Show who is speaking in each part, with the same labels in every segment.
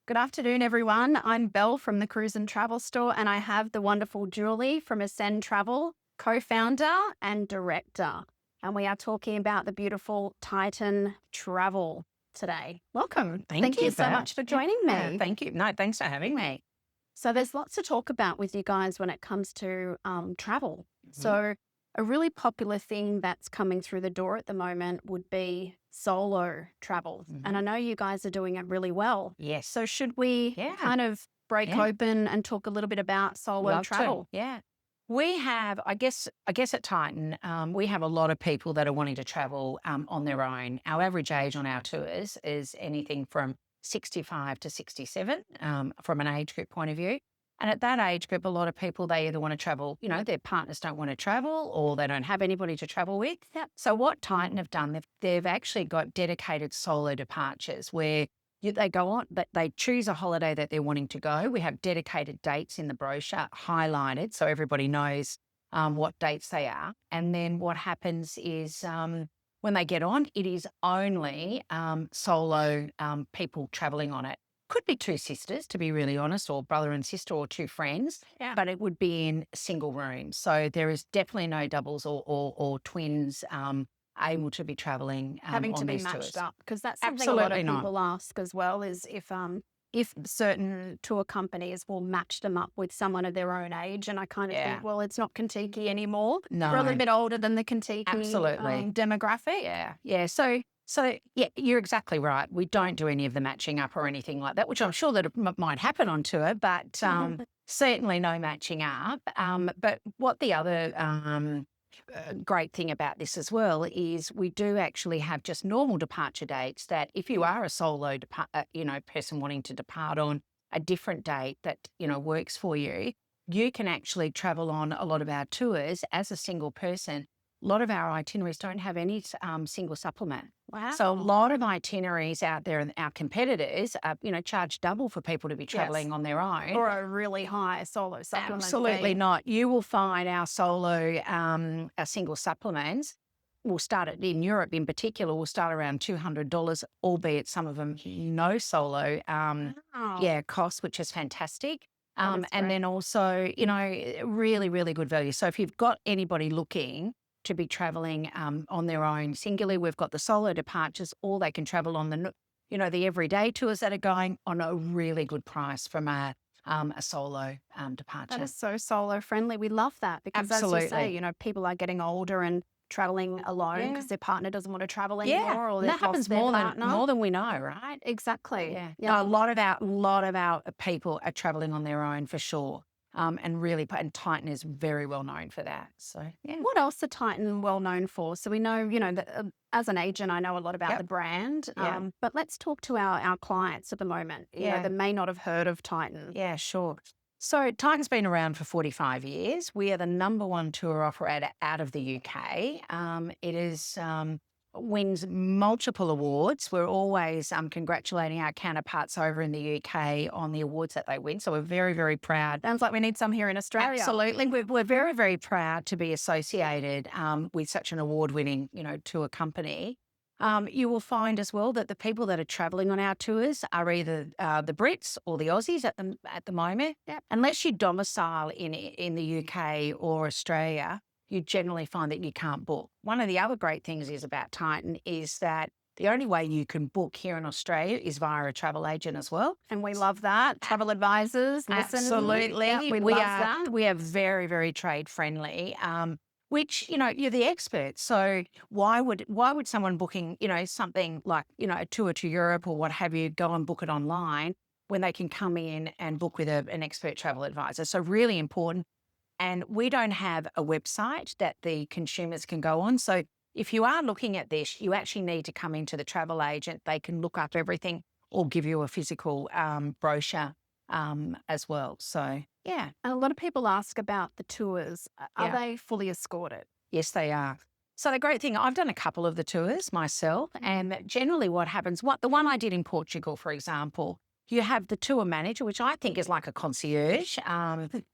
Speaker 1: Good afternoon, everyone. I'm Belle from the Cruise and Travel Store, and I have the wonderful Julie from Ascend Travel, co-founder and director. And we are talking about the beautiful Titan Travel today. Welcome.
Speaker 2: Thank
Speaker 1: you
Speaker 2: you,
Speaker 1: so
Speaker 2: Belle.
Speaker 1: much for joining me.
Speaker 2: Thank you. No, thanks for having me.
Speaker 1: So there's lots to talk about with you guys when it comes to travel.
Speaker 2: Mhm.
Speaker 1: So a really popular thing that's coming through the door at the moment would be solo travel. And I know you guys are doing it really well.
Speaker 2: Yes.
Speaker 1: So should we
Speaker 2: Yeah.
Speaker 1: kind of break
Speaker 2: Yeah.
Speaker 1: open and talk a little bit about solo
Speaker 2: Love to.
Speaker 1: travel?
Speaker 2: Yeah. We have, I guess at Titan, we have a lot of people that are wanting to travel on their own. Our average age on our tours is anything from 65 to 67 from an age group point of view. And at that age group, a lot of people, they either want to travel, their partners don't want to travel or they don't have anybody to travel with.
Speaker 1: Yep.
Speaker 2: So what Titan have done, they've actually got dedicated solo departures where they go on, but they choose a holiday that they're wanting to go. We have dedicated dates in the brochure highlighted so everybody knows what dates they are. And then what happens is when they get on, it is only solo people traveling on it. Could be two sisters, to be really honest, or brother and sister, or two friends,
Speaker 1: Yeah.
Speaker 2: but it would be in single rooms. So there is definitely no doubles or twins able to be traveling
Speaker 1: Having
Speaker 2: on
Speaker 1: to be
Speaker 2: these
Speaker 1: matched
Speaker 2: tours.
Speaker 1: up, because that's something a lot of
Speaker 2: Absolutely not.
Speaker 1: people ask as well, is if certain tour companies will match them up with someone of their own age. And I kind of
Speaker 2: Yeah.
Speaker 1: think, well, it's not Kentucky anymore.
Speaker 2: No.
Speaker 1: We're a little bit older than the Kentucky
Speaker 2: Absolutely.
Speaker 1: demographic.
Speaker 2: Yeah. So yeah, you're exactly right. We don't do any of the matching up or anything like that, which I'm sure that it might happen on tour, but certainly no matching up. But what the other great thing about this as well is we do actually have just normal departure dates that if you are a solo person wanting to depart on a different date that works for you, you can actually travel on a lot of our tours as a single person. A lot of our itineraries don't have any single supplement.
Speaker 1: Wow.
Speaker 2: So a lot of itineraries out there and our competitors, charge double for people to be
Speaker 1: Yes.
Speaker 2: traveling on their own.
Speaker 1: Or a really high solo supplement
Speaker 2: Absolutely
Speaker 1: fee.
Speaker 2: not. You will find our solo, our single supplements will start in Europe in particular, will start around $200, albeit some of them no solo
Speaker 1: Wow.
Speaker 2: cost, which is fantastic.
Speaker 1: That is
Speaker 2: And
Speaker 1: great.
Speaker 2: then also, really, really good value. So if you've got anybody looking to be traveling on their own singularly, we've got the solo departures, or they can travel on the everyday tours that are going on a really good price from a solo departure.
Speaker 1: That is so solo friendly. We love that because, as you say,
Speaker 2: Absolutely.
Speaker 1: people are getting older and traveling alone
Speaker 2: Yeah.
Speaker 1: because their partner doesn't want to travel
Speaker 2: Yeah,
Speaker 1: anymore, or
Speaker 2: and
Speaker 1: they've
Speaker 2: that happens
Speaker 1: lost their partner.
Speaker 2: more than we know, right?
Speaker 1: Exactly.
Speaker 2: Yeah.
Speaker 1: Yeah.
Speaker 2: No, a lot of our people are traveling on their own for sure. And Titan is very well known for that. So yeah.
Speaker 1: What else are Titan well known for? So we know, that as an agent, I know a lot about
Speaker 2: Yep.
Speaker 1: the brand.
Speaker 2: Yeah.
Speaker 1: But let's talk to our clients at the moment.
Speaker 2: Yeah.
Speaker 1: That may not have heard of Titan.
Speaker 2: Yeah, sure. So Titan's been around for 45 years. We are the number one tour operator out of the UK. It is wins multiple awards. We're always congratulating our counterparts over in the UK on the awards that they win. So we're very, very proud.
Speaker 1: Sounds like we need some here in Australia.
Speaker 2: Absolutely. We're very, very proud to be associated with such an award-winning, tour company. You will find as well that the people that are travelling on our tours are either the Brits or the Aussies at the moment.
Speaker 1: Yep.
Speaker 2: Unless you domicile in the UK or Australia, you generally find that you can't book. One of the other great things is about Titan is that the only way you can book here in Australia is via a travel agent as well.
Speaker 1: And we love that. Travel advisors, listen.
Speaker 2: Absolutely.
Speaker 1: Yeah, we love that.
Speaker 2: We are very, very trade friendly. Which, you're the expert. So why would someone booking, something like, a tour to Europe or what have you, go and book it online when they can come in and book with an expert travel advisor? So really important. And we don't have a website that the consumers can go on. So if you are looking at this, you actually need to come into the travel agent. They can look up everything or give you a physical brochure as well. So, yeah.
Speaker 1: And a lot of people ask about the tours. Are
Speaker 2: Yeah.
Speaker 1: they fully escorted?
Speaker 2: Yes, they are. So the great thing, I've done a couple of the tours myself, and generally what happens, the one I did in Portugal, for example, you have the tour manager, which I think is like a concierge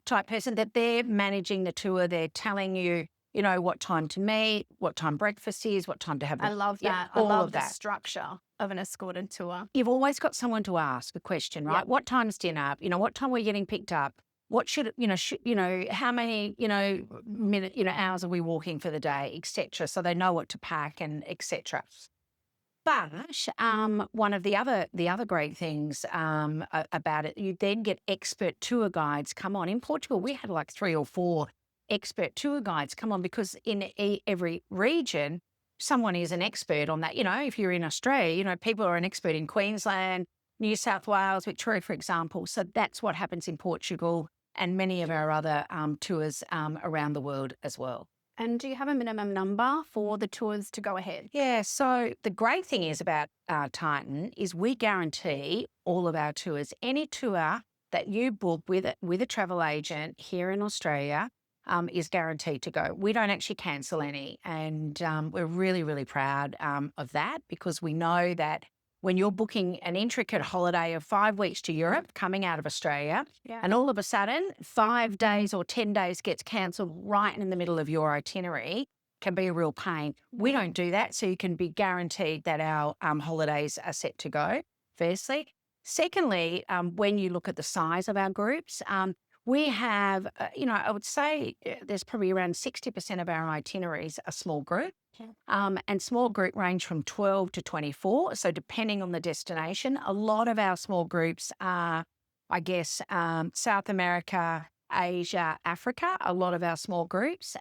Speaker 2: type person, that they're managing the tour. They're telling you what time to meet, what time breakfast is, what time to have
Speaker 1: I
Speaker 2: the,
Speaker 1: love
Speaker 2: yeah,
Speaker 1: that. I
Speaker 2: all
Speaker 1: love
Speaker 2: of
Speaker 1: the
Speaker 2: that.
Speaker 1: structure of an escorted tour.
Speaker 2: You've always got someone to ask a question, right?
Speaker 1: Yep.
Speaker 2: What time's dinner? What time we're getting picked up? What how many, hours are we walking for the day, etc. So they know what to pack and etc. But one of the other great things about it, you then get expert tour guides come on. In Portugal, we had like 3 or 4 expert tour guides come on because in every region, someone is an expert on that. If you're in Australia, people are an expert in Queensland, New South Wales, Victoria, for example. So that's what happens in Portugal and many of our other tours around the world as well.
Speaker 1: And do you have a minimum number for the tours to go ahead?
Speaker 2: Yeah, so the great thing is about Titan is we guarantee all of our tours. Any tour that you book with a travel agent here in Australia is guaranteed to go. We don't actually cancel any, and we're really, really proud of that because we know that when you're booking an intricate holiday of 5 weeks to Europe coming out of Australia,
Speaker 1: Yeah.
Speaker 2: and all of a sudden 5 days or 10 days gets cancelled right in the middle of your itinerary, can be a real pain. We don't do that, so you can be guaranteed that our holidays are set to go, firstly. Secondly, when you look at the size of our groups, we have, I would say there's probably around 60% of our itineraries are small group. And small group range from 12 to 24. So depending on the destination, a lot of our small groups are, I guess, South America, Asia, Africa, a lot of our small groups.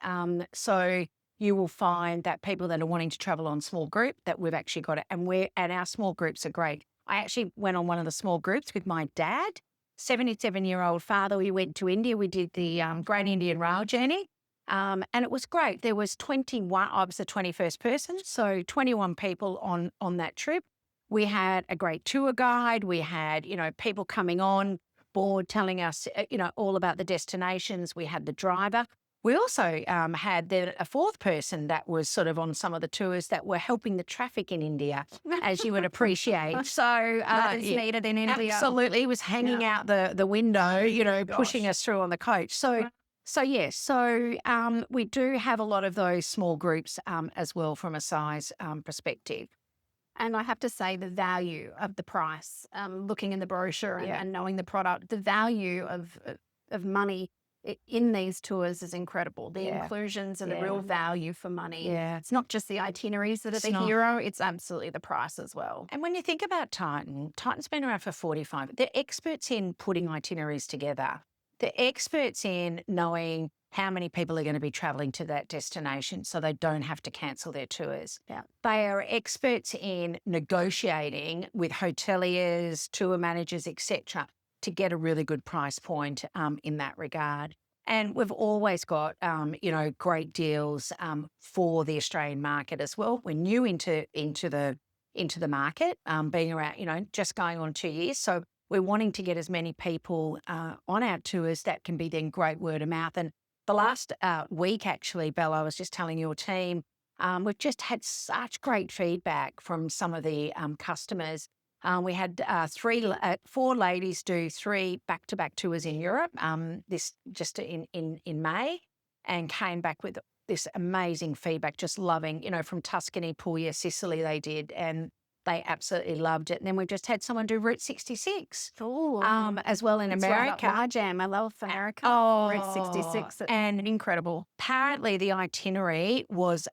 Speaker 2: So you will find that people that are wanting to travel on small group that we've actually got it. And our small groups are great. I actually went on one of the small groups with my dad, 77-year-old father. We went to India. We did the Great Indian Rail Journey. And it was great. There was 21, I was the 21st person, so 21 people on that trip. We had a great tour guide. We had, people coming on board telling us, all about the destinations. We had the driver. We also had a 4th person that was sort of on some of the tours that were helping the traffic in India, as you would appreciate. So
Speaker 1: That is needed in India.
Speaker 2: absolutely, he was hanging out the window, pushing
Speaker 1: Gosh.
Speaker 2: us through on the coach. So yes, we do have a lot of those small groups as well from a size perspective.
Speaker 1: And I have to say the value of the price, looking in the brochure and knowing the product, the value of money in these tours is incredible. The inclusions and the real value for money.
Speaker 2: Yeah.
Speaker 1: It's not just the itineraries that are the hero, it's absolutely the price as well.
Speaker 2: And when you think about Titan's been around for 45. They're experts in putting itineraries together. They're experts in knowing how many people are going to be travelling to that destination so they don't have to cancel their tours.
Speaker 1: Yeah.
Speaker 2: They are experts in negotiating with hoteliers, tour managers, etc., to get a really good price point in that regard. And we've always got, great deals for the Australian market as well. We're new into the market, being around, just going on 2 years. So we're wanting to get as many people on our tours that can be then great word of mouth. And the last week, actually, Belle, I was just telling your team, we've just had such great feedback from some of the customers. We had 4 ladies do 3 back-to-back tours in Europe, this just in May, and came back with this amazing feedback, just loving, from Tuscany, Puglia, Sicily they did, and they absolutely loved it. And then we've just had someone do Route 66 as well in America.
Speaker 1: Right, my jam. I love America. Route 66.
Speaker 2: And
Speaker 1: Incredible.
Speaker 2: apparently the itinerary was,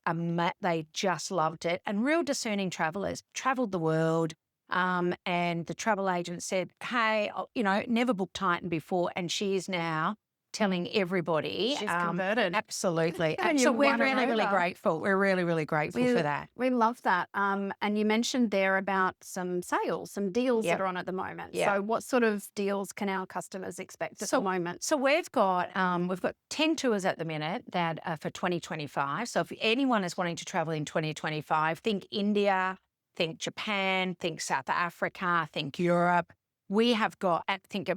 Speaker 2: they just loved it. And real discerning travellers travelled the world. And the travel agent said, hey, never booked Titan before. And she is now telling everybody.
Speaker 1: She's converted.
Speaker 2: Absolutely.
Speaker 1: And
Speaker 2: So
Speaker 1: you
Speaker 2: we're
Speaker 1: won her
Speaker 2: really, really
Speaker 1: over.
Speaker 2: grateful. We're really, really grateful for that.
Speaker 1: We love that. And you mentioned there about some sales, some deals
Speaker 2: Yep.
Speaker 1: that are on at the moment.
Speaker 2: Yep.
Speaker 1: So what sort of deals can our customers expect at the moment?
Speaker 2: So we've got 10 tours at the minute that are for 2025. So if anyone is wanting to travel in 2025, think India, think Japan, think South Africa, think Europe. We have got, I think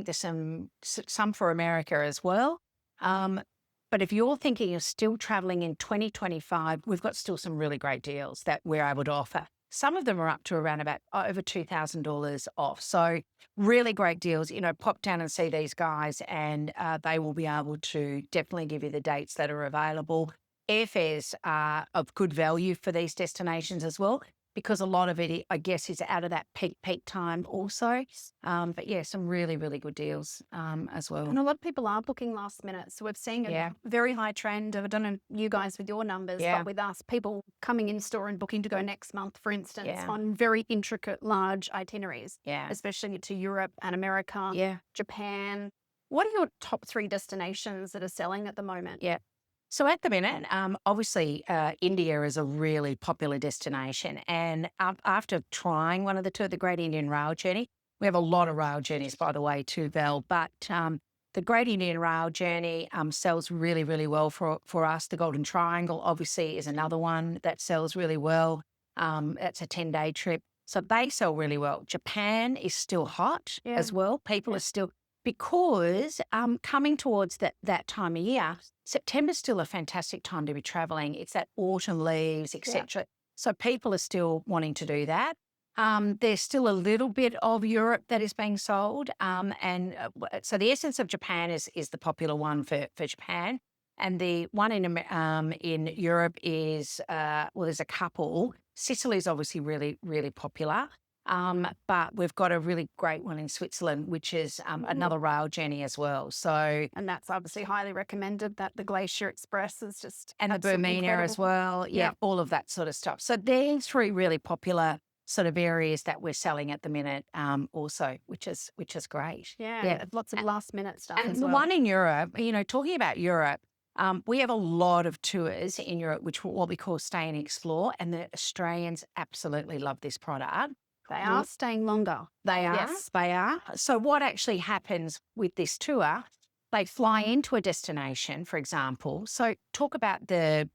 Speaker 2: there's some for America as well. But if you're thinking of still traveling in 2025, we've got still some really great deals that we're able to offer. Some of them are up to around about over $2,000 off. So really great deals. Pop down and see these guys, and they will be able to definitely give you the dates that are available. Airfares are of good value for these destinations as well, because a lot of it, I guess, is out of that peak time also. But yeah, some really, really good deals as well.
Speaker 1: And a lot of people are booking last minute. So we're seeing a very high trend of, I don't know, you guys with your numbers, but with us, people coming in store and booking to go next month, for instance, on very intricate, large itineraries, especially to Europe and America, Japan. What are your top 3 destinations that are selling at the moment?
Speaker 2: So at the minute, obviously, India is a really popular destination. And after trying one of the 2 of the Great Indian Rail Journey, we have a lot of rail journeys, by the way, too, Belle. But the Great Indian Rail Journey sells really, really well for us. The Golden Triangle, obviously, is another one that sells really well. That's a 10-day trip. So they sell really well. Japan is still hot as well. People are still... Because coming towards that time of year, September's still a fantastic time to be travelling. It's that autumn leaves, etc. So people are still wanting to do that. There's still a little bit of Europe that is being sold. So the Essence of Japan is the popular one for Japan. And the one in Europe is, there's a couple. Sicily's obviously really, really popular. But we've got a really great one in Switzerland, which is another rail journey as well. So,
Speaker 1: and that's obviously highly recommended. That the Glacier Express is just
Speaker 2: and the Bermina as well. All of that sort of stuff. So there's 3 really popular sort of areas that we're selling at the minute, also, which is great.
Speaker 1: Lots of last minute stuff.
Speaker 2: And
Speaker 1: as
Speaker 2: the
Speaker 1: well.
Speaker 2: one in Europe, talking about Europe. We have a lot of tours in Europe, which what we call Stay and Explore, and the Australians absolutely love this product.
Speaker 1: They are staying longer.
Speaker 2: They are.
Speaker 1: Yes.
Speaker 2: They are. So what actually happens with this tour, they fly into a destination, for example. So talk about the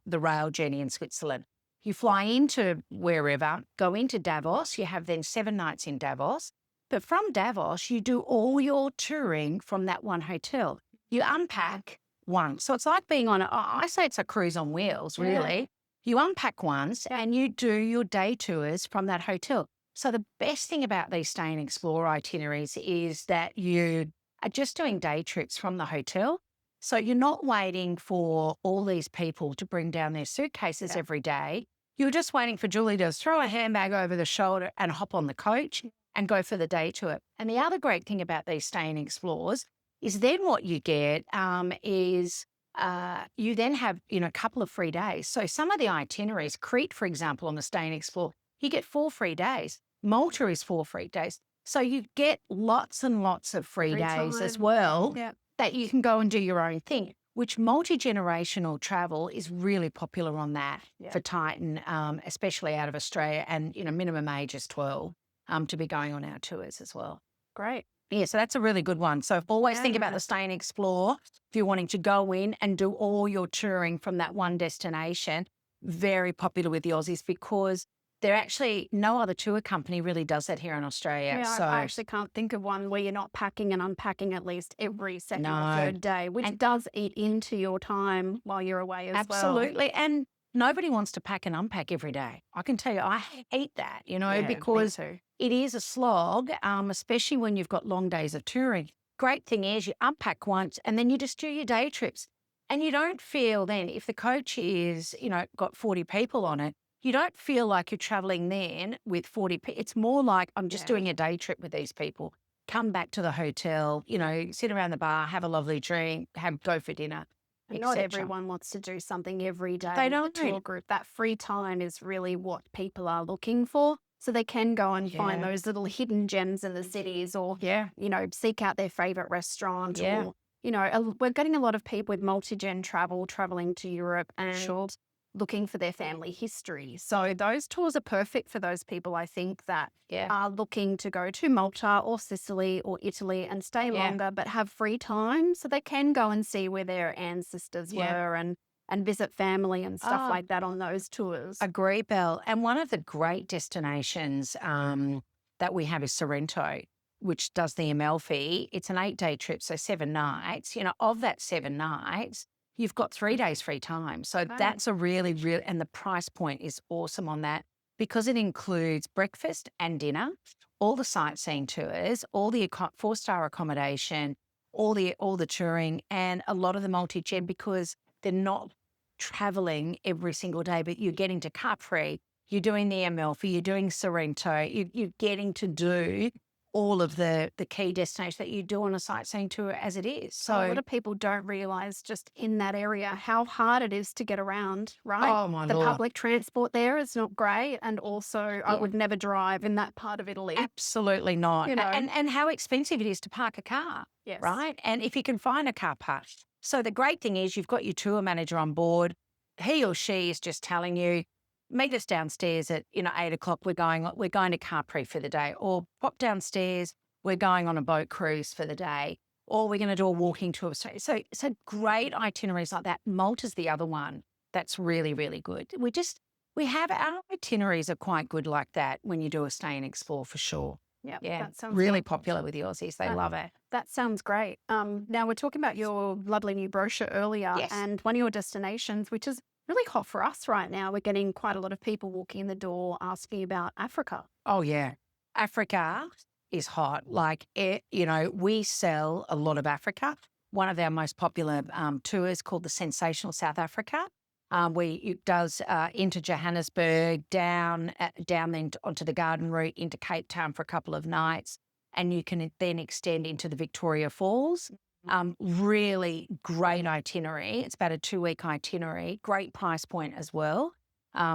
Speaker 2: rail journey in Switzerland. You fly into wherever, go into Davos. You have then 7 nights in Davos. But from Davos, you do all your touring from that one hotel. You unpack once. So it's like being on I say it's a cruise on wheels, really. You unpack once and you do your day tours from that hotel. So the best thing about these Stay and Explore itineraries is that you are just doing day trips from the hotel. So you're not waiting for all these people to bring down their suitcases every day. You're just waiting for Julie to throw a handbag over the shoulder and hop on the coach and go for the day tour. And the other great thing about these Stay and Explores is then what you get is... you then have, a couple of free days. So some of the itineraries, Crete, for example, on the Stay and Explore, you get 4 free days. Malta is 4 free days. So you get lots and lots of free days as well that you can go and do your own thing, which multi-generational travel is really popular on that for Titan, especially out of Australia. And, minimum age is 12 to be going on our tours as well.
Speaker 1: Great.
Speaker 2: Yeah, so that's a really good one. So always think about the Stay and Explore if you're wanting to go in and do all your touring from that one destination. Very popular with the Aussies because they're actually, no other tour company really does that here in Australia.
Speaker 1: Yeah,
Speaker 2: so
Speaker 1: I actually can't think of one where you're not packing and unpacking at least every second or third day, which does eat into your time while you're away as well.
Speaker 2: Absolutely. And nobody wants to pack and unpack every day. I can tell you, I hate that, because it is a slog, especially when you've got long days of touring. Great thing is you unpack once and then you just do your day trips. And you don't feel then, if the coach is, got 40 people on it, you don't feel like you're traveling then with 40 people. It's more like I'm just doing a day trip with these people. Come back to the hotel, sit around the bar, have a lovely drink, go for dinner.
Speaker 1: Not everyone wants to do something every day.
Speaker 2: They don't.
Speaker 1: The tour group. That free time is really what people are looking for. So they can go and find those little hidden gems in the cities or, seek out their favourite restaurant or, we're getting a lot of people with multi-gen traveling to Europe and looking for their family history. So those tours are perfect for those people, I think, that are looking to go to Malta or Sicily or Italy and stay longer but have free time so they can go and see where their ancestors were and visit family and stuff like that on those tours.
Speaker 2: Agree, Belle. And one of the great destinations that we have is Sorrento, which does the Amalfi. It's an 8-day trip, so 7 nights. Of that 7 nights, you've got 3 days free time. So that's a really, and the price point is awesome on that. because it includes breakfast and dinner, all the sightseeing tours, all the 4-star accommodation, all the touring, and a lot of the multi-gen, because they're not traveling every single day, but you're getting to Capri, you're doing the Amalfi, you're doing Sorrento, you're getting to do all of the key destinations that you do on a sightseeing tour as it is.
Speaker 1: A lot
Speaker 2: So,
Speaker 1: of people don't realize just in that area how hard it is to get around, right?
Speaker 2: oh my
Speaker 1: The
Speaker 2: lord,
Speaker 1: public transport there is not great. And also, I
Speaker 2: yeah,
Speaker 1: would never drive in that part of Italy,
Speaker 2: absolutely not.
Speaker 1: you know?
Speaker 2: And how expensive it is to park a car,
Speaker 1: Yes.
Speaker 2: right? And if you can find a car park. So the great thing is you've got your tour manager on board. He or she is just telling you, meet us downstairs at 8 o'clock. We're going to Capri for the day, or pop downstairs. We're going on a boat cruise for the day, or we're going to do a walking tour. So great itineraries like that. Malta's the other one that's really, really good. We have our itineraries are quite good like that when you do a stay and explore for sure.
Speaker 1: Yeah,
Speaker 2: Yeah,
Speaker 1: that sounds
Speaker 2: really
Speaker 1: wonderful.
Speaker 2: popular with the Aussies. They
Speaker 1: That
Speaker 2: love it.
Speaker 1: that sounds great. Now we're talking about your lovely new brochure earlier,
Speaker 2: Yes.
Speaker 1: and one of your destinations, which is really hot for us right now. We're getting quite a lot of people walking in the door asking about Africa.
Speaker 2: Oh yeah, Africa is hot. Like we sell a lot of Africa. One of our most popular tours called the Sensational South Africa. It does into Johannesburg, down then onto the Garden Route into Cape Town for a couple of nights, and you can then extend into the Victoria Falls. Really great itinerary. It's about a 2-week itinerary. Great price point as well.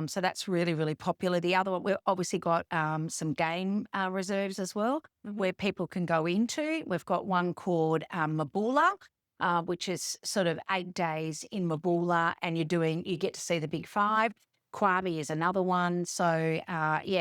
Speaker 2: So that's really, really popular. The other one, we've obviously got some game reserves as well, where people can go into. We've got one called Mabula, which is sort of 8 days in Mabula, and you get to see the Big Five. Kwabi is another one. So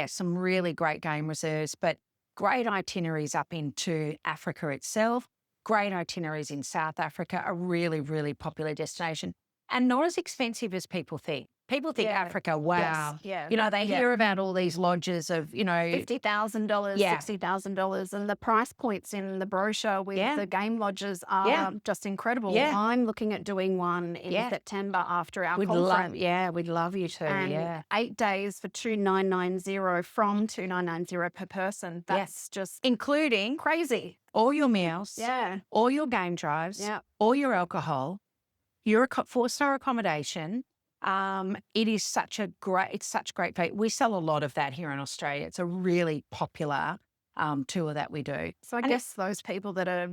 Speaker 2: some really great game reserves, but great itineraries up into Africa itself. Great itineraries in South Africa, a really, really popular destination, and not as expensive as people think. People think
Speaker 1: Yeah.
Speaker 2: Africa, wow.
Speaker 1: Yeah.
Speaker 2: They hear about all these lodges of,
Speaker 1: $50,000,
Speaker 2: Yeah.
Speaker 1: $60,000, and the price points in the brochure with
Speaker 2: Yeah.
Speaker 1: the game lodges are
Speaker 2: Yeah.
Speaker 1: just incredible.
Speaker 2: Yeah.
Speaker 1: I'm looking at doing one in
Speaker 2: Yeah.
Speaker 1: September after our
Speaker 2: we'd
Speaker 1: conference.
Speaker 2: we'd love you to.
Speaker 1: And
Speaker 2: Yeah.
Speaker 1: 8 days for 2,990 from 2,990 per person.
Speaker 2: Yeah.
Speaker 1: That's just
Speaker 2: Including
Speaker 1: crazy.
Speaker 2: all your meals,
Speaker 1: Yeah.
Speaker 2: all your game drives,
Speaker 1: Yeah.
Speaker 2: all your alcohol, your 4-star accommodation. It's such great value. We sell a lot of that here in Australia. It's a really popular tour that we do.
Speaker 1: So I
Speaker 2: And
Speaker 1: guess those people that are,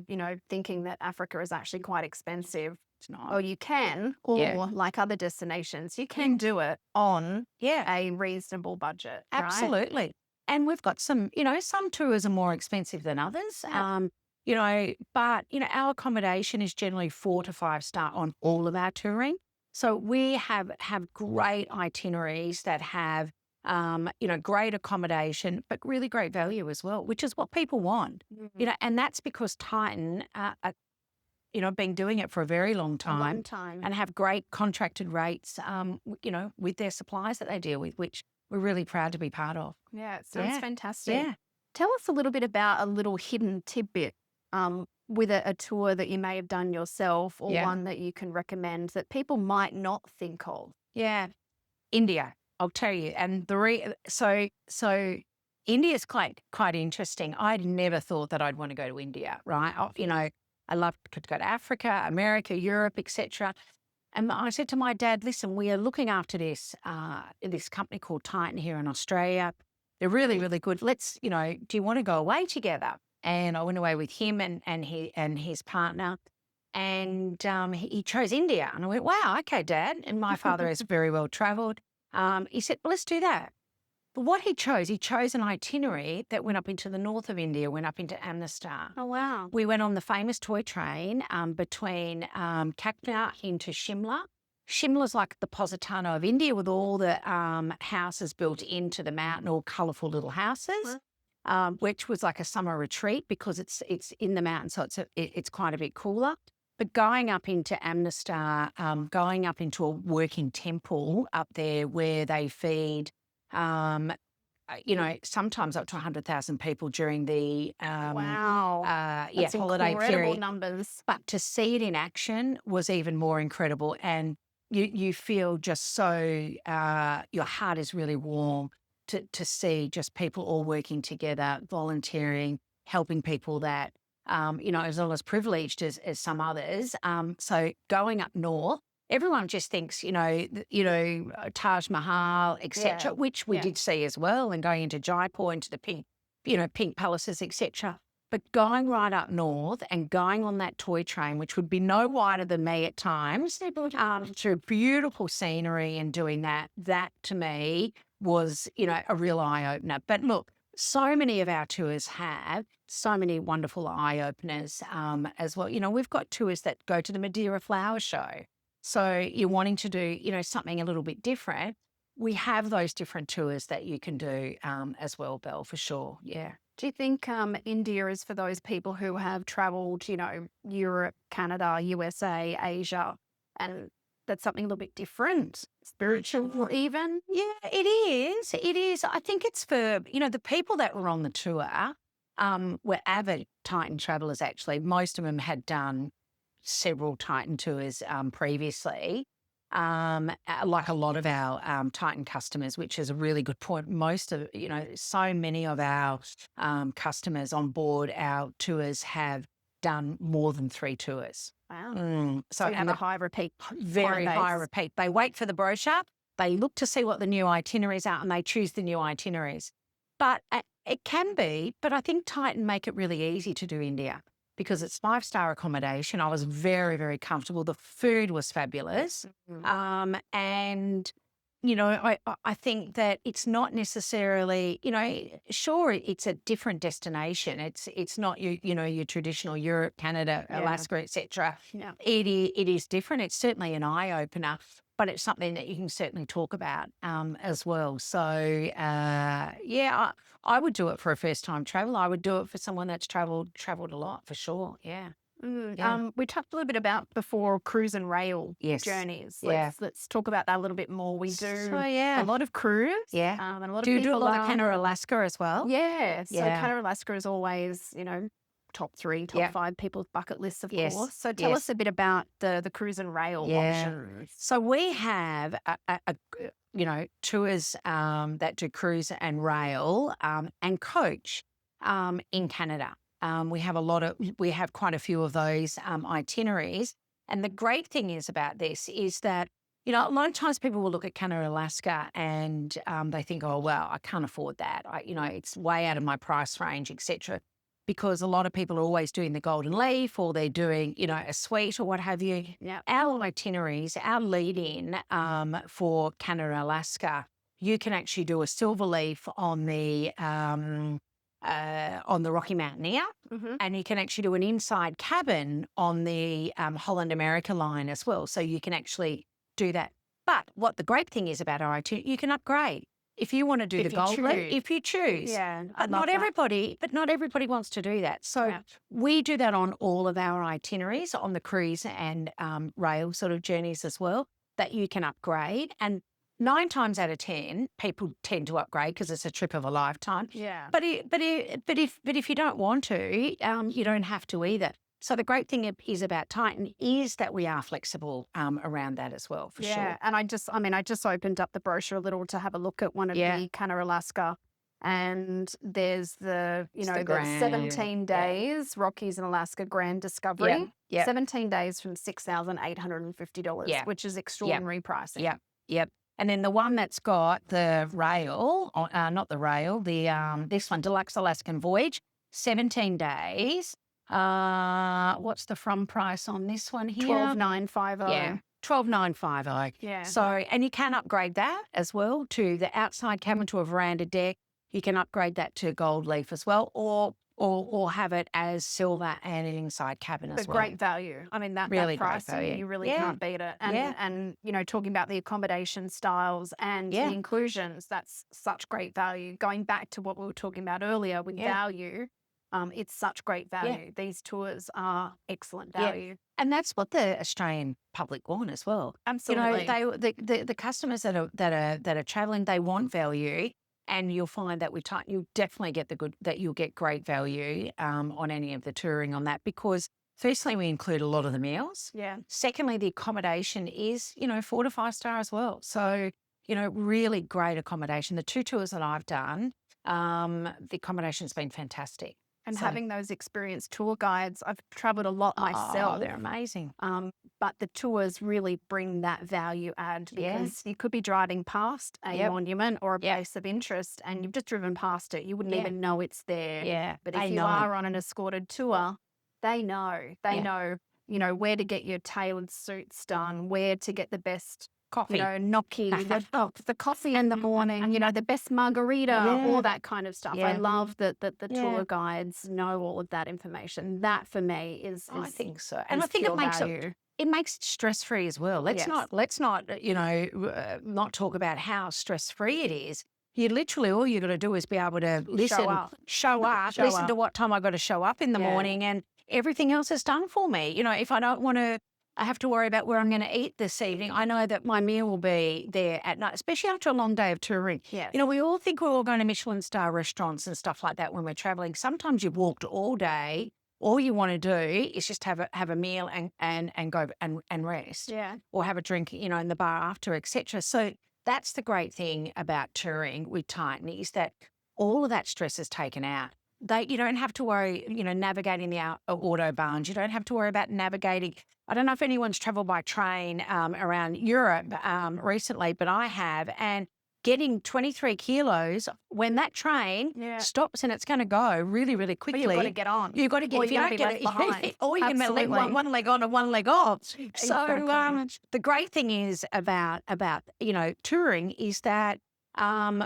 Speaker 1: thinking that Africa is actually quite expensive,
Speaker 2: It's not.
Speaker 1: or you can, or
Speaker 2: Yeah.
Speaker 1: like other destinations, you can do it on
Speaker 2: Yeah.
Speaker 1: a reasonable budget, right?
Speaker 2: Absolutely. And we've got some tours are more expensive than others.
Speaker 1: Yeah.
Speaker 2: But our accommodation is generally 4 to 5 star on all of our touring. So we have great itineraries that have great accommodation, but really great value as well, which is what people want.
Speaker 1: Mhm.
Speaker 2: And that's because Titan been doing it for a very long
Speaker 1: A
Speaker 2: time
Speaker 1: long time.
Speaker 2: and have great contracted rates, with their suppliers that they deal with, which we're really proud to be part of.
Speaker 1: Yeah, it sounds
Speaker 2: Yeah.
Speaker 1: fantastic.
Speaker 2: Yeah.
Speaker 1: Tell us a little bit about a little hidden tidbit with a tour that you may have done yourself, or
Speaker 2: Yeah.
Speaker 1: one that you can recommend that people might not think of.
Speaker 2: Yeah. India, I'll tell you. And so India's quite interesting. I'd never thought that I'd want to go to India, right? I love to go to Africa, America, Europe, etc. And I said to my dad, listen, we are looking after this company called Titan here in Australia. They're really, really good. Let's, do you want to go away together? And I went away with him and his partner, and he chose India. And I went, wow, okay, Dad. And my father is very well travelled. He said, well, let's do that. But what he chose an itinerary that went up into the north of India, went up into Amritsar.
Speaker 1: Oh, wow.
Speaker 2: We went on the famous toy train between Kakna into Shimla. Shimla's like the Positano of India, with all the houses built into the mountain, all colourful little houses, which was like a summer retreat because it's in the mountain, so it's quite a bit cooler. But going up into Amritsar, going up into a working temple up there where they feed, sometimes up to 100,000 people during the
Speaker 1: Wow. That's
Speaker 2: holiday
Speaker 1: incredible
Speaker 2: period.
Speaker 1: numbers.
Speaker 2: But to see it in action was even more incredible, and you feel just so your heart is really warm to see just people all working together, volunteering, helping people that, as well as privileged as some others. So going up north, everyone just thinks, Taj Mahal, etc., which we did see as well, and going into Jaipur, into the pink palaces, etc. But going right up north and going on that toy train, which would be no wider than me at times, through beautiful scenery and doing that to me was, a real eye-opener. But look, so many of our tours have so many wonderful eye-openers as well. We've got tours that go to the Madeira Flower Show. So you're wanting to do, something a little bit different. We have those different tours that you can do as well, Belle, for sure. Yeah.
Speaker 1: Do you think India is for those people who have travelled, Europe, Canada, USA, Asia, and that's something a little bit different, spiritual even?
Speaker 2: Yeah, it is. It is. I think it's for, the people that were on the tour were avid Titan travellers, actually. Most of them had done several Titan tours previously. Like a lot of our Titan customers, which is a really good point. Most of, so many of our customers on board our tours have done more than 3 tours.
Speaker 1: Wow. So you have a high repeat.
Speaker 2: Very high repeat. They wait for the brochure, they look to see what the new itineraries are, and they choose the new itineraries. But it can be, but I think Titan make it really easy to do India, because it's 5-star accommodation. I was very, very comfortable. The food was fabulous. And, I think that it's not necessarily, sure, it's a different destination. It's not, your traditional Europe, Canada, Alaska, etc.
Speaker 1: Yeah.
Speaker 2: It is different. It's certainly an eye-opener, but it's something that you can certainly talk about as well. So, I would do it for a first-time traveller. I would do it for someone that's travelled a lot, for sure. Yeah.
Speaker 1: We talked a little bit about before cruise and rail
Speaker 2: Yes.
Speaker 1: journeys.
Speaker 2: Yeah.
Speaker 1: Let's talk about that a little bit more. We do
Speaker 2: a
Speaker 1: lot of cruise.
Speaker 2: Yeah.
Speaker 1: And a lot
Speaker 2: Do
Speaker 1: of
Speaker 2: you do a
Speaker 1: people
Speaker 2: lot of Canada, Alaska as well?
Speaker 1: Yeah. So
Speaker 2: Yeah.
Speaker 1: Canada, Alaska is always, top 3, top 5 people's bucket lists, of
Speaker 2: Yes.
Speaker 1: course. So tell us a bit about the cruise and rail options.
Speaker 2: So we have tours that do cruise and rail and coach in Canada. We have quite a few of those itineraries. And the great thing is about this is that, a lot of times people will look at Canada, Alaska, and they think, oh, well, I can't afford that. It's way out of my price range, etc. Because a lot of people are always doing the Golden Leaf, or they're doing, a suite or what have you.
Speaker 1: Yeah.
Speaker 2: Our itineraries, our lead-in for Canada, Alaska, you can actually do a Silver Leaf on the Rocky Mountaineer, and you can actually do an inside cabin on the Holland America line as well. So you can actually do that. But what the great thing is about our itinerary, you can upgrade if you want to do the Gold Leaf, if you choose.
Speaker 1: Yeah,
Speaker 2: but not everybody wants to do that. So we do that on all of our itineraries, on the cruise and rail sort of journeys as well, that you can upgrade. And 9 times out of 10, people tend to upgrade because it's a trip of a lifetime.
Speaker 1: Yeah.
Speaker 2: But if you don't want to, you don't have to either. So the great thing is about Titan is that we are flexible around that as well, for sure.
Speaker 1: Yeah, and I just opened up the brochure a little to have a look at one of the Canada, Alaska, and there's the 17 days Rockies in Alaska Grand Discovery. Yeah. 17 days from $6,850, which is extraordinary pricing.
Speaker 2: Yep. And then the one that's got the rail, not the rail, this one, Deluxe Alaskan Voyage, 17 days. What's the from price on this one here?
Speaker 1: $12,950.
Speaker 2: Yeah, $12,950.
Speaker 1: Yeah.
Speaker 2: So, and you can upgrade that as well to the outside cabin to a veranda deck. You can upgrade that to Gold Leaf as well, or have it as silver and an inside cabin as well.
Speaker 1: Great value. I mean, that
Speaker 2: really
Speaker 1: pricing,
Speaker 2: great value.
Speaker 1: You really can't beat it. And talking about the accommodation styles and the inclusions, that's such great value. Going back to what we were talking about earlier with value, it's such great value. These tours are excellent value.
Speaker 2: And that's what the Australian public want as well.
Speaker 1: Absolutely.
Speaker 2: The customers that are travelling, they want value. And you'll find that with Titan, you'll definitely get you'll get great value on any of the touring on that, because firstly, we include a lot of the meals.
Speaker 1: Yeah.
Speaker 2: Secondly, the accommodation is, 4 to 5 star as well. So really great accommodation. The 2 tours that I've done, the accommodation's been fantastic.
Speaker 1: And
Speaker 2: So
Speaker 1: having those experienced tour guides, I've traveled a lot myself.
Speaker 2: they're amazing.
Speaker 1: But the tours really bring that value add
Speaker 2: Yeah.
Speaker 1: because you could be driving past a
Speaker 2: Yep.
Speaker 1: monument or a
Speaker 2: Yep.
Speaker 1: place of interest and you've just driven past it. You wouldn't
Speaker 2: Yeah.
Speaker 1: even know it's there.
Speaker 2: Yeah.
Speaker 1: But
Speaker 2: They
Speaker 1: if you
Speaker 2: know.
Speaker 1: are on an escorted tour, they know. They
Speaker 2: Yeah.
Speaker 1: know, where to get your tailored suits done, where to get the best,
Speaker 2: Coffee.
Speaker 1: gnocchi, the coffee in the morning, the best margarita,
Speaker 2: Yeah.
Speaker 1: all that kind of stuff. I
Speaker 2: Yeah.
Speaker 1: love that the
Speaker 2: Yeah.
Speaker 1: tour guides know all of that information. That for me is
Speaker 2: I think so. And
Speaker 1: is
Speaker 2: I think it
Speaker 1: pure
Speaker 2: makes
Speaker 1: value.
Speaker 2: it makes it stress-free as well. Let's
Speaker 1: Yes.
Speaker 2: not, not talk about how stress-free it is. You literally, all you got to do is be able to listen,
Speaker 1: up.
Speaker 2: show up,
Speaker 1: Show
Speaker 2: listen
Speaker 1: up.
Speaker 2: to what time I got to show up in the
Speaker 1: Yeah.
Speaker 2: morning, and everything else is done for me. If I don't want to, I have to worry about where I'm going to eat this evening. I know that my meal will be there at night, especially after a long day of touring.
Speaker 1: Yes.
Speaker 2: We all think we're all going to Michelin star restaurants and stuff like that when we're traveling. Sometimes you've walked all day. All you want to do is just have a meal and go and rest,
Speaker 1: Yeah.
Speaker 2: or have a drink, in the bar after, etc. So that's the great thing about touring with Titan, is that all of that stress is taken out. You don't have to worry, navigating the autobahns. You don't have to worry about navigating. I don't know if anyone's travelled by train around Europe recently, but I have, and getting 23 kilos when that train
Speaker 1: Yeah.
Speaker 2: stops and it's going to go really, really
Speaker 1: But
Speaker 2: quickly.
Speaker 1: you've got to get on.
Speaker 2: You've got to get.
Speaker 1: Or
Speaker 2: If you
Speaker 1: you're
Speaker 2: don't
Speaker 1: gonna
Speaker 2: get
Speaker 1: be
Speaker 2: it,
Speaker 1: left behind.
Speaker 2: or you can let
Speaker 1: Absolutely.
Speaker 2: one leg on and one leg off. So
Speaker 1: Exactly.
Speaker 2: the great thing is about touring is that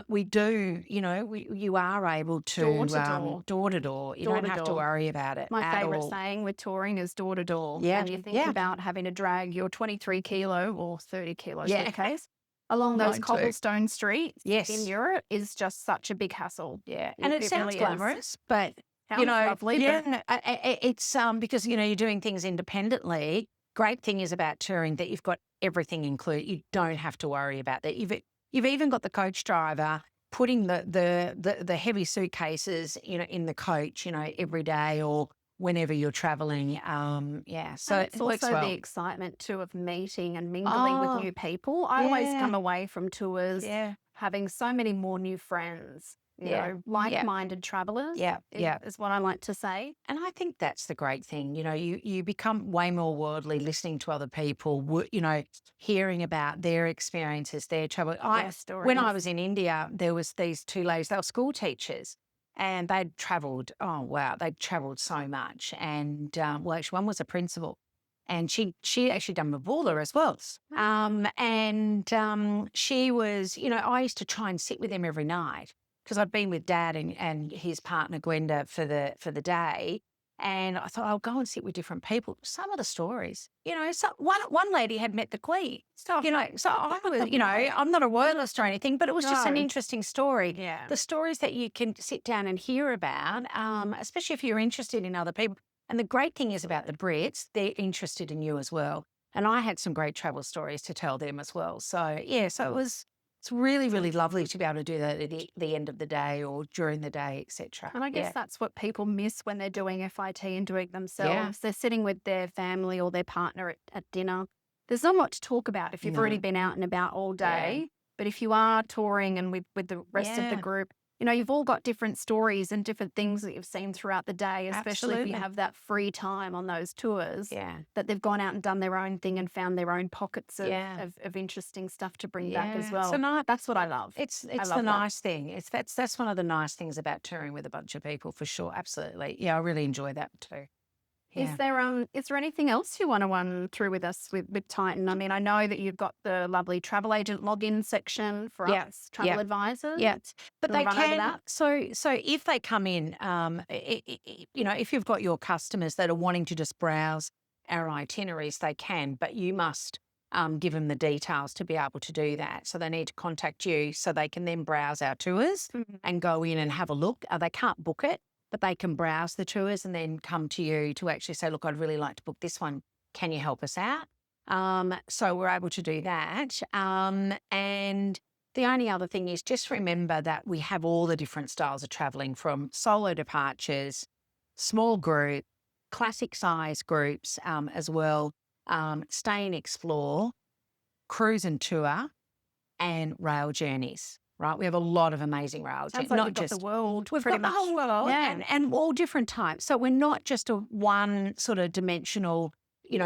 Speaker 2: we do, you are able to
Speaker 1: Door to door.
Speaker 2: door to door. You
Speaker 1: Door
Speaker 2: don't
Speaker 1: to
Speaker 2: have to
Speaker 1: door.
Speaker 2: worry about it
Speaker 1: My
Speaker 2: at
Speaker 1: favorite
Speaker 2: all.
Speaker 1: saying with touring is door to door.
Speaker 2: Yeah.
Speaker 1: And you think
Speaker 2: Yeah.
Speaker 1: about having to drag your 23 kilo or 30 kilo
Speaker 2: Yeah.
Speaker 1: suitcase along those
Speaker 2: Mine too.
Speaker 1: cobblestone streets
Speaker 2: Yes.
Speaker 1: in Europe is just such a big hassle.
Speaker 2: Yeah, and it sounds
Speaker 1: really is.
Speaker 2: glamorous, but
Speaker 1: Sounds lovely,
Speaker 2: yeah,
Speaker 1: but
Speaker 2: no, it's because you're doing things independently. Great thing is about touring that you've got everything included. You don't have to worry about that. You've even got the coach driver putting the heavy suitcases in the coach every day or whenever you're traveling. Yeah, so
Speaker 1: and it's
Speaker 2: it works
Speaker 1: also
Speaker 2: well.
Speaker 1: the excitement too of meeting and mingling with
Speaker 2: Oh,
Speaker 1: new people. I always
Speaker 2: yeah.
Speaker 1: come away from tours
Speaker 2: Yeah,
Speaker 1: having so many more new friends,
Speaker 2: Yeah.
Speaker 1: like-minded travelers
Speaker 2: yeah, yeah.
Speaker 1: is what I like to say.
Speaker 2: And I think that's the great thing. You become way more worldly listening to other people, hearing about their experiences, their travel.
Speaker 1: Their
Speaker 2: When I
Speaker 1: stories.
Speaker 2: was in India, there was these 2 ladies, they were school teachers, and they'd traveled, oh, wow, they'd traveled so much. And, well, actually, one was a principal, and she actually done Mavula as well. She was, I used to try and sit with them every night, because I'd been with Dad and his partner Gwenda for the day, and I thought I'll go and sit with different people. Some of the stories, so one lady had met the Queen, so I was, I'm not a royalist or anything, but it was just an
Speaker 1: No.
Speaker 2: interesting story.
Speaker 1: Yeah.
Speaker 2: The stories that you can sit down and hear about, especially if you're interested in other people. And the great thing is about the Brits, they're interested in you as well. And I had some great travel stories to tell them as well. So yeah, it's really, really lovely to be able to do that at the end of the day or during the day, etc.
Speaker 1: And I guess that's what people miss when they're doing FIT and doing it themselves. They're sitting with their family or their partner at dinner. There's not much to talk about if you've
Speaker 2: No.
Speaker 1: already been out and about all day. But if you are touring and with the rest of the
Speaker 2: Yeah.
Speaker 1: group, you've all got different stories and different things that you've seen throughout the day, especially if
Speaker 2: Absolutely.
Speaker 1: you have that free time on those tours.
Speaker 2: Yeah.
Speaker 1: That they've gone out and done their own thing and found their own pockets of,
Speaker 2: Yeah.
Speaker 1: of interesting stuff to bring back as
Speaker 2: Yeah.
Speaker 1: well.
Speaker 2: So
Speaker 1: That's what I love.
Speaker 2: It's
Speaker 1: love
Speaker 2: the
Speaker 1: that.
Speaker 2: nice thing. That's one of the nice things about touring with a bunch of people, for sure. Absolutely. Yeah, I really enjoy that too. Yeah.
Speaker 1: Is there anything else you want to run through with us with Titan? I mean, I know that you've got the lovely travel agent login section for
Speaker 2: Yeah,
Speaker 1: us travel
Speaker 2: yeah,
Speaker 1: advisors.
Speaker 2: Yeah, but
Speaker 1: Do you
Speaker 2: they
Speaker 1: wanna run over
Speaker 2: can.
Speaker 1: that?
Speaker 2: So if they come in, if you've got your customers that are wanting to just browse our itineraries, they can, but you must give them the details to be able to do that. So they need to contact you so they can then browse our tours
Speaker 1: Mhm.
Speaker 2: and go in and have a look. They can't book it, but they can browse the tours and then come to you to actually say, look, I'd really like to book this one. Can you help us out? So we're able to do that. And the only other thing is just remember that we have all the different styles of traveling, from solo departures, small group, classic size groups as well, stay and explore, cruise and tour, and rail journeys, right? We have a lot of amazing rail
Speaker 1: Sounds
Speaker 2: journeys,
Speaker 1: like
Speaker 2: not
Speaker 1: you've got the
Speaker 2: just
Speaker 1: world
Speaker 2: we've
Speaker 1: pretty
Speaker 2: got the
Speaker 1: much.
Speaker 2: whole world
Speaker 1: Yeah.
Speaker 2: and all different types. So we're not just a one sort of dimensional,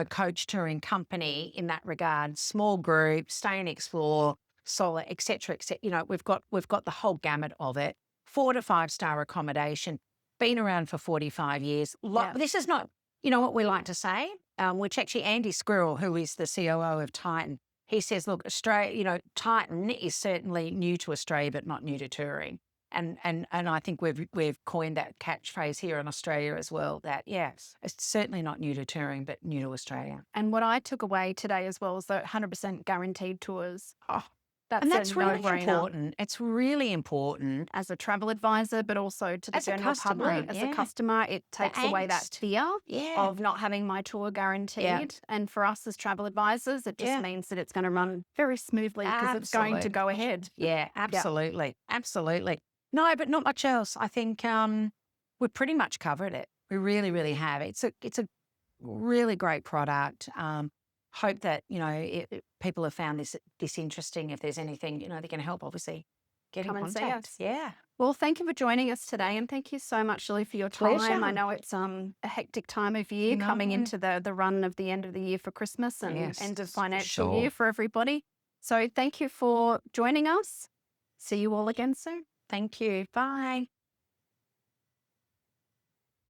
Speaker 2: coach touring company in that regard. Small group, stay and explore, solo, etc. etc. We've got the whole gamut of it. 4 to 5 star accommodation, been around for 45 years.
Speaker 1: Yeah.
Speaker 2: This is not, what we like to say, which actually Andy Squirrel, who is the COO of Titan, he says, look, Australia, Titan is certainly new to Australia, but not new to touring. And I think we've coined that catchphrase here in Australia as well, that yes, it's certainly not new to touring, but new to Australia.
Speaker 1: And what I took away today as well is the 100% guaranteed tours.
Speaker 2: Oh,
Speaker 1: That's
Speaker 2: and that's
Speaker 1: a
Speaker 2: really
Speaker 1: no-brainer
Speaker 2: important. It's really important.
Speaker 1: as a travel advisor, but also to the
Speaker 2: As a
Speaker 1: general
Speaker 2: customer,
Speaker 1: public. As a
Speaker 2: yeah.
Speaker 1: customer, it takes away that
Speaker 2: angst.
Speaker 1: fear
Speaker 2: Yeah.
Speaker 1: of not having my tour guaranteed. And for us as travel advisors, it just
Speaker 2: Yeah.
Speaker 1: means that it's going to run very smoothly because it's going to
Speaker 2: Absolutely.
Speaker 1: go ahead.
Speaker 2: Yeah, absolutely. Absolutely. No, but not much else. I think we've pretty much covered it. We really, really have. It's a really great product. Hope that, people have found this interesting. If there's anything, they can help, obviously, get in
Speaker 1: Come and see
Speaker 2: contact.
Speaker 1: us.
Speaker 2: Yeah.
Speaker 1: Well, thank you for joining us today, and thank you so much, Lily, for your time.
Speaker 2: Pleasure.
Speaker 1: I know it's a hectic time of year coming
Speaker 2: No.
Speaker 1: into the run of the end of the year for Christmas and
Speaker 2: Yes,
Speaker 1: end of
Speaker 2: for
Speaker 1: financial
Speaker 2: sure.
Speaker 1: year for everybody. So thank you for joining us. See you all again soon.
Speaker 2: Thank you. Bye.